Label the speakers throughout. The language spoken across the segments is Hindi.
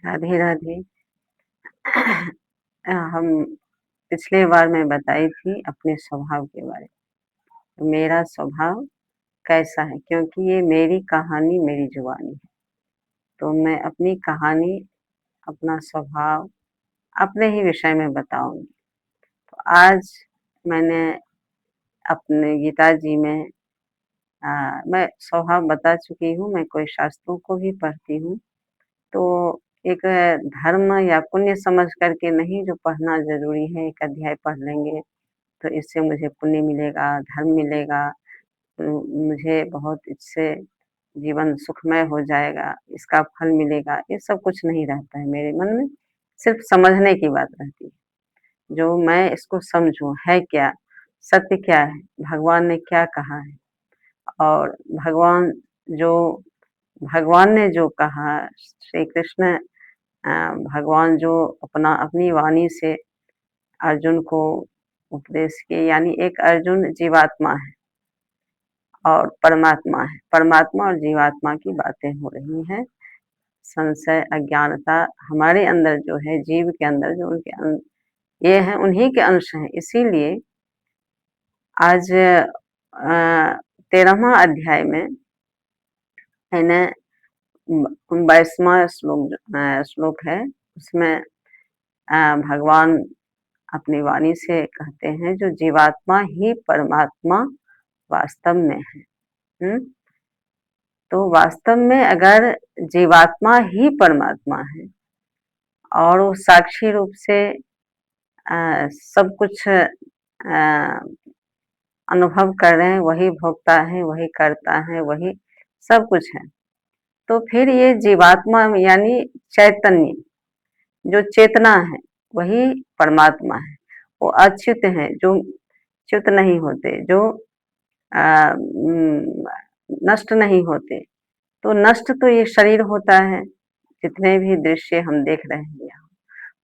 Speaker 1: राधे राधे। हम पिछले बार मैं बताई थी अपने स्वभाव के बारे में। मेरा स्वभाव कैसा है, क्योंकि ये मेरी कहानी मेरी जुबानी है। तो मैं अपनी कहानी, अपना स्वभाव अपने ही विषय में बताऊंगी। तो आज मैंने अपने गीता जी में मैं स्वभाव बता चुकी हूँ। मैं कोई शास्त्रों को भी पढ़ती हूँ, तो एक धर्म या पुण्य समझ करके नहीं, जो पढ़ना ज़रूरी है। एक अध्याय पढ़ लेंगे तो इससे मुझे पुण्य मिलेगा, धर्म मिलेगा, मुझे बहुत इससे जीवन सुखमय हो जाएगा, इसका फल मिलेगा। ये सब कुछ नहीं रहता है मेरे मन में, सिर्फ़ समझने की बात रहती है। जो मैं इसको समझूँ है क्या, सत्य क्या है, भगवान ने क्या कहा है, और जो भगवान ने जो कहा, श्री कृष्ण भगवान जो अपनी वाणी से अर्जुन को उपदेश किए। यानी एक अर्जुन जीवात्मा है और परमात्मा है। परमात्मा और जीवात्मा की बातें हो रही हैं। संशय, अज्ञानता हमारे अंदर जो है, जीव के अंदर जो ये है, उन्हीं के अंश हैं। इसीलिए आज 13वां अध्याय में मैंने 22वां श्लोक है। उसमें भगवान अपनी वाणी से कहते हैं, जो जीवात्मा ही परमात्मा वास्तव में है। तो वास्तव में अगर जीवात्मा ही परमात्मा है और वो साक्षी रूप से सब कुछ अनुभव कर रहे हैं, वही भोगता है, वही करता है, वही सब कुछ है, तो फिर ये जीवात्मा यानी चैतन्य, जो चेतना है, वही परमात्मा है। वो अच्युत है, जो च्युत नहीं होते, जो नष्ट नहीं होते। तो नष्ट तो ये शरीर होता है। जितने भी दृश्य हम देख रहे हैं यहाँ,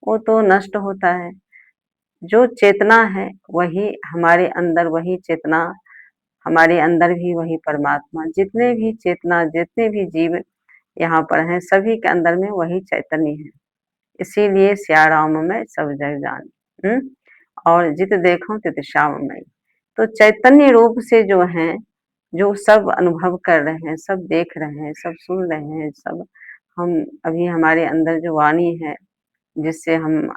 Speaker 1: वो तो नष्ट होता है। जो चेतना है वही हमारे अंदर, वही चेतना हमारे अंदर भी, वही परमात्मा। जितने भी चेतना, जितने भी जीव यहाँ पर हैं, सभी के अंदर में वही चैतन्य है। इसीलिए सिया राम में सब जग जान, और जित देखो तित श्याम में। तो चैतन्य रूप से जो है, जो सब अनुभव कर रहे हैं, सब देख रहे हैं, सब सुन रहे हैं, सब हम अभी हमारे अंदर जो वाणी है, जिससे हम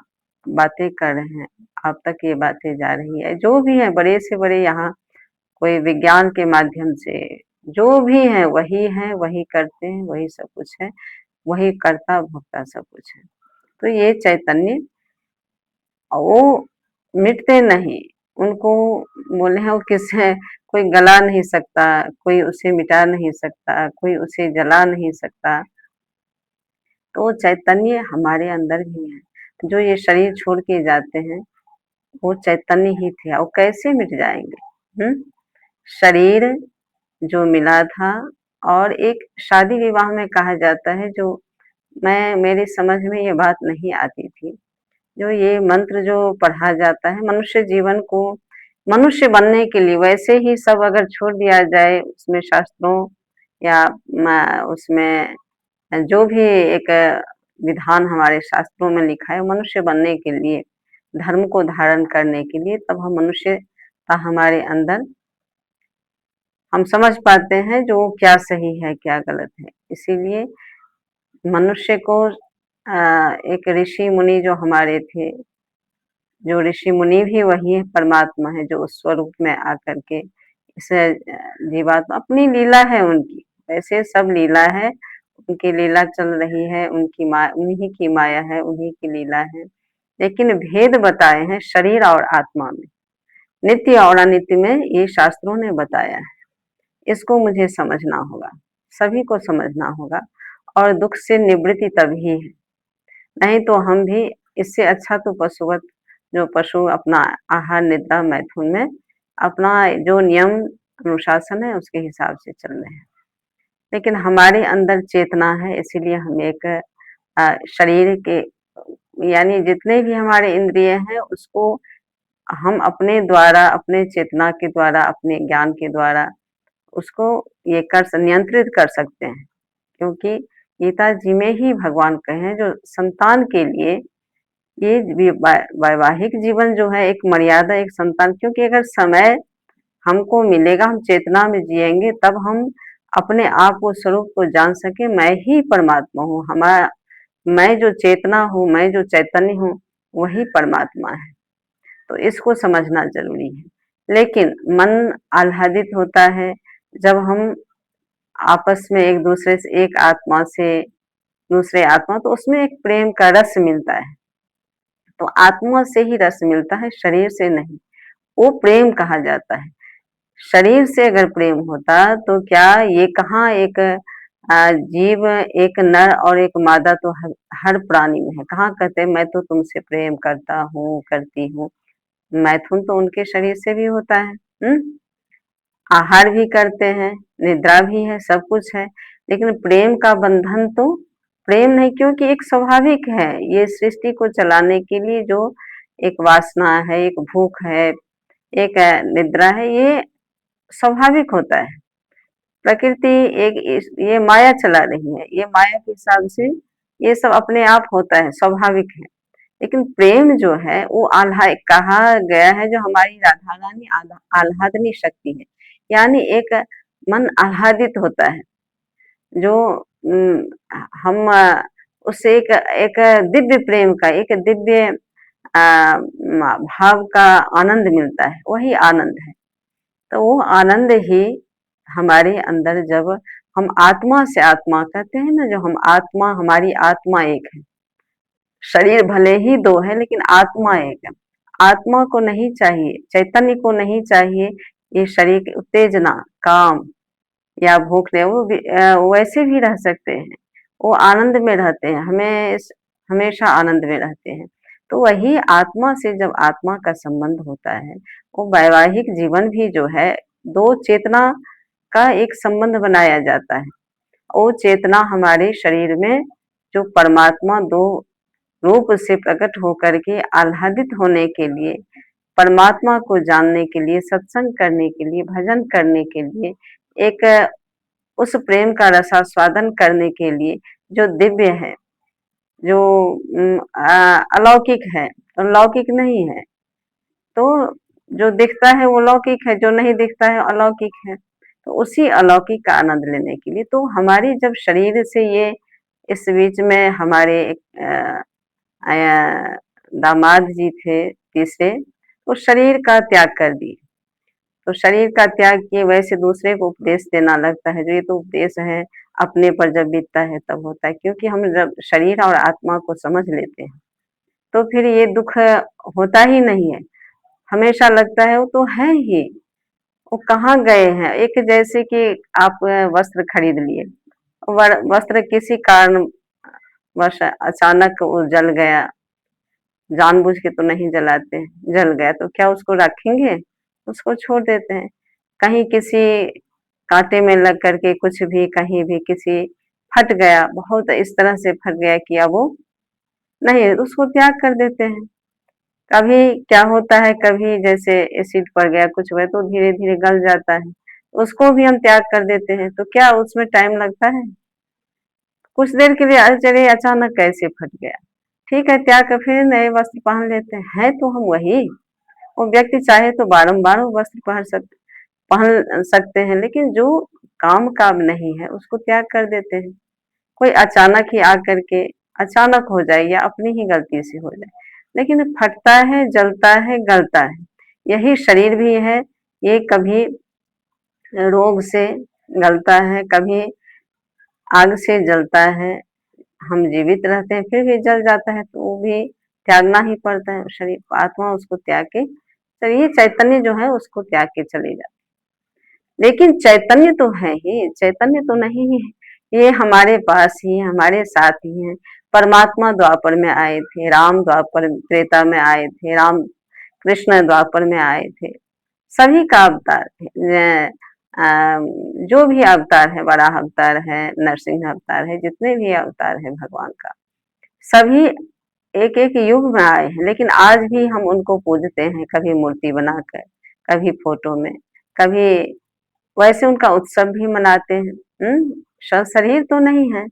Speaker 1: बातें कर रहे हैं, आप तक ये बातें जा रही है। जो भी है, बड़े से बड़े यहाँ कोई विज्ञान के माध्यम से जो भी है, वही करते हैं, वही सब कुछ है, वही कर्ता भोक्ता सब कुछ है। तो ये चैतन्य, वो मिटते नहीं। उनको बोले हैं, वो किसे कोई गला नहीं सकता, कोई उसे मिटा नहीं सकता, कोई उसे जला नहीं सकता। तो चैतन्य हमारे अंदर भी है। जो ये शरीर छोड़ के जाते हैं, वो चैतन्य ही थे। वो कैसे मिट जाएंगे? शरीर जो मिला था, और एक शादी विवाह में कहा जाता है, जो मेरी समझ में ये बात नहीं आती थी। जो ये मंत्र जो पढ़ा जाता है, मनुष्य जीवन को मनुष्य बनने के लिए, वैसे ही सब अगर छोड़ दिया जाए, उसमें शास्त्रों या उसमें जो भी एक विधान हमारे शास्त्रों में लिखा है, मनुष्य बनने के लिए, धर्म को धारण करने के लिए, तब हम मनुष्य का हमारे अंदर हम समझ पाते हैं जो क्या सही है, क्या गलत है। इसीलिए मनुष्य को एक ऋषि मुनि जो हमारे थे, जो ऋषि मुनि भी वही परमात्मा है, जो उस स्वरूप में आकर के इस जीवात्मा, अपनी लीला है उनकी। वैसे सब लीला है, उनकी लीला चल रही है, उन्हीं की माया है, उन्हीं की लीला है। लेकिन भेद बताए हैं शरीर और आत्मा में, नित्य और अनित्य में, ये शास्त्रों ने बताया है। इसको मुझे समझना होगा, सभी को समझना होगा, और दुख से निवृत्ति तभी है। नहीं तो हम भी, इससे अच्छा तो पशुवत, जो पशु अपना आहार निद्रा मैथुन में अपना जो नियम अनुशासन है, उसके हिसाब से चल रहे हैं। लेकिन हमारे अंदर चेतना है, इसीलिए हम एक शरीर के, यानी जितने भी हमारे इंद्रिय हैं, उसको हम अपने द्वारा, अपने चेतना के द्वारा, अपने ज्ञान के द्वारा उसको ये नियंत्रित कर सकते हैं। क्योंकि गीता जी में ही भगवान कहे हैं जो संतान के लिए ये वैवाहिक जीवन जो है एक मर्यादा, एक संतान, क्योंकि अगर समय हमको मिलेगा, हम चेतना में जिएंगे, तब हम अपने आप को, स्वरूप को जान सके, मैं ही परमात्मा हूँ, हमारा मैं जो चेतना हूँ, मैं जो चैतन्य हूँ, वही परमात्मा है। तो इसको समझना जरूरी है। लेकिन मन आह्लादित होता है जब हम आपस में एक दूसरे से, एक आत्मा से दूसरे आत्मा, तो उसमें एक प्रेम का रस मिलता है। तो आत्मा से ही रस मिलता है, शरीर से नहीं। वो प्रेम कहा जाता है। शरीर से अगर प्रेम होता तो क्या ये कहाँ एक जीव, एक नर और एक मादा तो हर प्राणी में है। कहाँ कहते मैं तो तुमसे प्रेम करता हूँ, करती हूँ। मैथुन तो उनके शरीर से भी होता है। आहार भी करते हैं, निद्रा भी है, सब कुछ है। लेकिन प्रेम का बंधन तो प्रेम नहीं, क्योंकि एक स्वाभाविक है। ये सृष्टि को चलाने के लिए जो एक वासना है, एक भूख है, एक निद्रा है, ये स्वाभाविक होता है। प्रकृति ये माया चला रही है, ये माया के हिसाब से ये सब अपने आप होता है, स्वाभाविक है। लेकिन प्रेम जो है वो कहा गया है जो हमारी राधा रानी आह्लादनी शक्ति है। यानी एक मन आह्लादित होता है, जो हम उससे एक दिव्य प्रेम का, एक दिव्य भाव का आनंद मिलता है, वही आनंद है। तो वो आनंद ही हमारे अंदर, जब हम आत्मा से, आत्मा कहते हैं ना, जो हम आत्मा, हमारी आत्मा एक है। शरीर भले ही दो है लेकिन आत्मा एक है। आत्मा को नहीं चाहिए, चैतन्य को नहीं चाहिए ये शरीर की उत्तेजना, काम या भूख ने, वो वैसे भी रह सकते हैं। वो आनंद में रहते हैं, हमें हमेशा आनंद में रहते हैं। तो वही आत्मा से जब आत्मा का संबंध होता है, वो वैवाहिक जीवन भी जो है, दो चेतना का एक संबंध बनाया जाता है। वो चेतना हमारे शरीर में जो परमात्मा दो रूप से प्रकट होकर के आह्लादित होने के लिए, परमात्मा को जानने के लिए, सत्संग करने के लिए, भजन करने के लिए, एक उस प्रेम का रसास्वादन करने के लिए, जो दिव्य है, जो अलौकिक है, लौकिक नहीं है। तो जो दिखता है वो लौकिक है, जो नहीं दिखता है अलौकिक है। तो उसी अलौकिक का आनंद लेने के लिए, तो हमारी जब शरीर से ये, इस बीच में हमारे दामाद जी थे तीसरे, तो शरीर का त्याग कर दिए। तो शरीर का त्याग किए, वैसे दूसरे को उपदेश देना लगता है, जो ये तो उपदेश है अपने पर जब बीतता है तब होता है। क्योंकि हम जब शरीर और आत्मा को समझ लेते हैं तो फिर ये दुख होता ही नहीं है। हमेशा लगता है वो तो है ही, वो कहाँ गए हैं। एक जैसे कि आप वस्त्र खरीद लिए, वस्त्र किसी कारण वश अचानक वो जल गया, जानबूझ के तो नहीं जलाते, जल गया तो क्या उसको रखेंगे, उसको छोड़ देते हैं। कहीं किसी कांटे में लग करके कुछ भी, कहीं भी किसी फट गया, बहुत इस तरह से फट गया कि अब वो नहीं, उसको त्याग कर देते हैं। कभी क्या होता है, कभी जैसे एसिड पड़ गया, कुछ हुआ तो धीरे धीरे गल जाता है, उसको भी हम त्याग कर देते हैं। तो क्या उसमें टाइम लगता है? कुछ देर के लिए, अरे चलिए अचानक कैसे फट गया, ठीक है, त्याग कर फिर नए वस्त्र पहन लेते हैं। तो हम वही, वो व्यक्ति चाहे तो बारंबार वो वस्त्र पहन सकते हैं, लेकिन जो काम नहीं है उसको त्याग कर देते हैं। कोई अचानक ही आकर के, अचानक हो जाए या अपनी ही गलती से हो जाए, लेकिन फटता है, जलता है, गलता है। यही शरीर भी है, ये कभी रोग से गलता है, कभी आग से जलता है। हम जीवित रहते हैं फिर भी जल जाता है, तो वो भी त्यागना ही पड़ता है शरीर को। आत्मा उसको त्याग के, चलिए चैतन्य जो है उसको त्याग के चले जाते। लेकिन चैतन्य तो है ही, चैतन्य तो नहीं है, ये हमारे पास ही, हमारे साथ ही है। परमात्मा द्वापर में आए थे, राम द्वापर त्रेता में आए थे, राम कृष्ण द्वापर में आए थे। सभी का अवतार थे। जो भी अवतार है, वराह अवतार है, नरसिंह अवतार है, जितने भी अवतार है भगवान का, सभी एक एक युग में आए हैं। लेकिन आज भी हम उनको पूजते हैं, कभी मूर्ति बनाकर, कभी फोटो में, कभी वैसे उनका उत्सव भी मनाते हैं। शरीर तो नहीं है,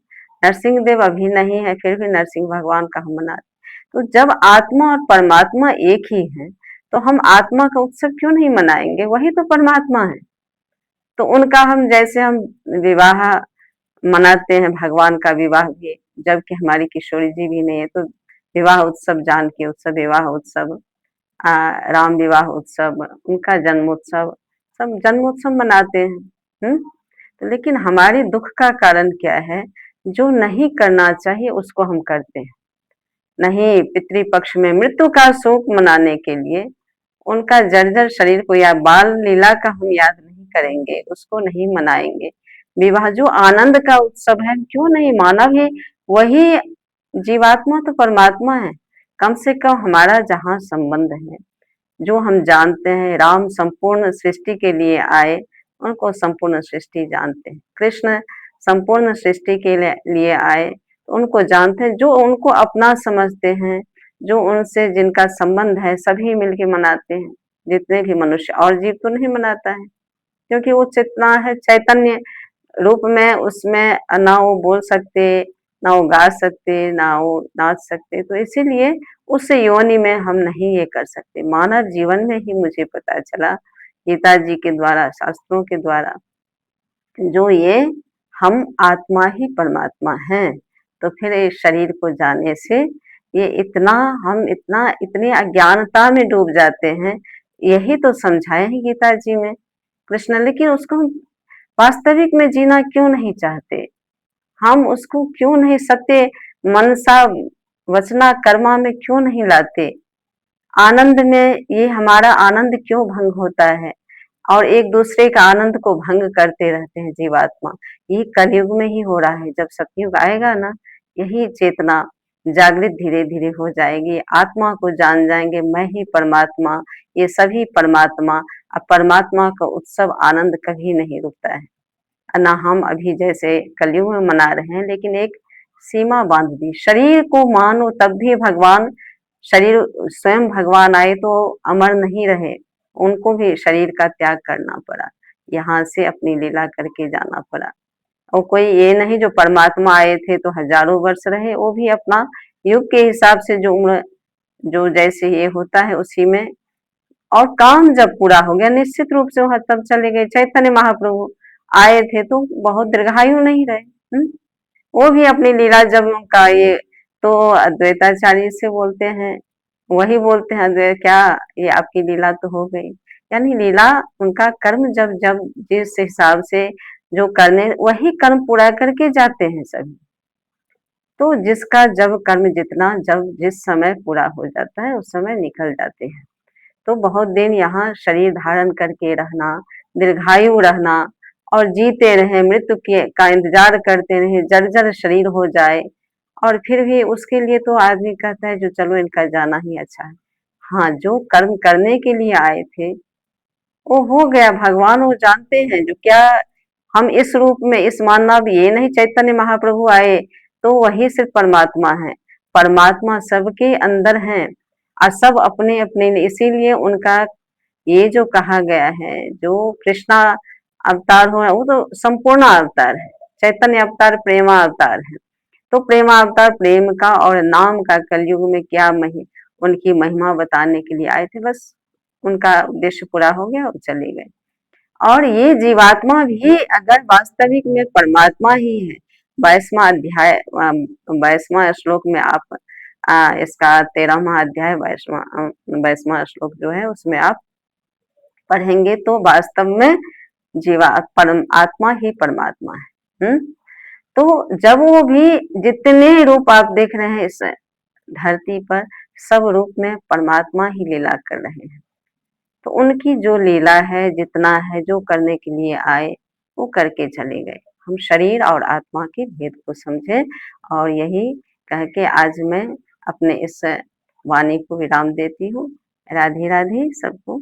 Speaker 1: नरसिंह देव अभी नहीं है, फिर भी नरसिंह भगवान का हम मनाते। तो जब आत्मा और परमात्मा एक ही है, तो हम आत्मा का उत्सव क्यों नहीं मनाएंगे? वही तो परमात्मा है। तो उनका हम जैसे हम विवाह मनाते हैं, भगवान का विवाह भी, जबकि हमारी किशोरी जी भी नहीं है, तो विवाह उत्सव, जानकी उत्सव, विवाह उत्सव, राम विवाह उत्सव, उनका जन्मोत्सव, सब जन्मोत्सव मनाते हैं। तो लेकिन हमारे दुख का कारण क्या है? जो नहीं करना चाहिए उसको हम करते हैं। नहीं, पितृपक्ष में मृत्यु का शोक मनाने के लिए उनका जर्जर शरीर को या बाल लीला का हम याद नहीं करेंगे, उसको नहीं मनाएंगे। विवाह जो आनंद का उत्सव है, क्यों नहीं? मानव ही वही जीवात्मा तो परमात्मा है। कम से कम हमारा जहाँ संबंध है, जो हम जानते हैं, राम संपूर्ण सृष्टि के लिए आए, उनको संपूर्ण सृष्टि जानते हैं। कृष्ण संपूर्ण सृष्टि के लिए आए, तो उनको जानते हैं। जो उनको अपना समझते हैं, जो उनसे जिनका संबंध है, सभी मिलके मनाते हैं। जितने भी मनुष्य और जीव तो नहीं मनाता है, क्योंकि वो चेतना है, चैतन्य रूप में, उसमें ना वो बोल सकते, ना वो गा सकते, ना वो नाच सकते, तो इसीलिए उस योनि में हम नहीं ये कर सकते। मानव जीवन में ही मुझे पता चला, गीता जी के द्वारा, शास्त्रों के द्वारा, जो ये हम आत्मा ही परमात्मा हैं। तो फिर इस शरीर को जाने से ये इतना, हम इतना इतनी अज्ञानता में डूब जाते हैं। यही तो समझाए हैं गीता जी में कृष्ण, लेकिन उसको हम वास्तविक में जीना क्यों नहीं चाहते? हम उसको क्यों नहीं सत्य मनसा वचना कर्मा में क्यों नहीं लाते? आनंद में ये हमारा आनंद क्यों भंग होता है? और एक दूसरे का आनंद को भंग करते रहते हैं जीवात्मा। ये कलयुग में ही हो रहा है। जब सतयुग आएगा ना, यही चेतना जागृत धीरे धीरे हो जाएगी। आत्मा को जान जाएंगे, मैं ही परमात्मा, ये सभी परमात्मा। अब परमात्मा का उत्सव आनंद कभी नहीं रुकता है। ना हम अभी जैसे कलयुग में मना रहे हैं, लेकिन एक सीमा बांध दी। शरीर को मानो तब भी भगवान, शरीर स्वयं भगवान आए तो अमर नहीं रहे, उनको भी शरीर का त्याग करना पड़ा, यहाँ से अपनी लीला करके जाना पड़ा। और कोई ये नहीं जो परमात्मा आए थे तो हजारों वर्ष रहे, वो भी अपना युग के हिसाब से जो उम्र, जो जैसे ये होता है उसी में। और काम जब पूरा हो गया, निश्चित रूप से वहां तब चले गए। चैतन्य महाप्रभु आए थे तो बहुत दीर्घायु नहीं रहे। वो भी अपनी लीला जब उनका ये, तो अद्वैताचार्य से बोलते हैं, वही बोलते हैं अद्वैत, क्या ये आपकी लीला तो हो गई। यानी लीला, उनका कर्म जब जब जिस हिसाब से जो करने, वही कर्म पूरा करके जाते हैं सभी। तो जिसका जब कर्म जितना, जब जिस समय पूरा हो जाता है, उस समय निकल जाते हैं। तो बहुत दिन यहाँ शरीर धारण करके रहना, दीर्घायु रहना और जीते रहे, मृत्यु के का इंतजार करते रहे, जर्जर शरीर हो जाए, और फिर भी उसके लिए तो आदमी कहता है जो चलो इनका जाना ही अच्छा है। हाँ, जो कर्म करने के लिए आए थे वो हो गया। भगवान वो जानते हैं जो क्या, हम इस रूप में, इस मानना भी ये नहीं चैतन्य महाप्रभु आए तो वही सिर्फ परमात्मा है। परमात्मा सबके अंदर है और सब अपने अपने, इसीलिए उनका ये जो कहा गया है, जो कृष्णा अवतार हो, वो तो संपूर्ण अवतार है। चैतन्य अवतार प्रेमा अवतार है। तो प्रेमा अवतार प्रेम का और नाम का कलयुग में क्या उनकी महिमा बताने के लिए आए थे। बस उनका उद्देश्य पूरा हो गया और चले गए। और ये जीवात्मा भी अगर वास्तविक में परमात्मा ही है, 22वां अध्याय, 22वां श्लोक में आप इसका 13वां अध्याय 22वां श्लोक जो है उसमें आप पढ़ेंगे तो वास्तव में जीवा परम आत्मा ही परमात्मा है। तो जब वो भी, जितने रूप आप देख रहे हैं इस धरती पर, सब रूप में परमात्मा ही लीला कर रहे हैं। तो उनकी जो लीला है, जितना है, जो करने के लिए आए वो करके चले गए। हम शरीर और आत्मा के भेद को समझे, और यही कह के आज मैं अपने इस वाणी को विराम देती हूँ। राधे राधे सबको।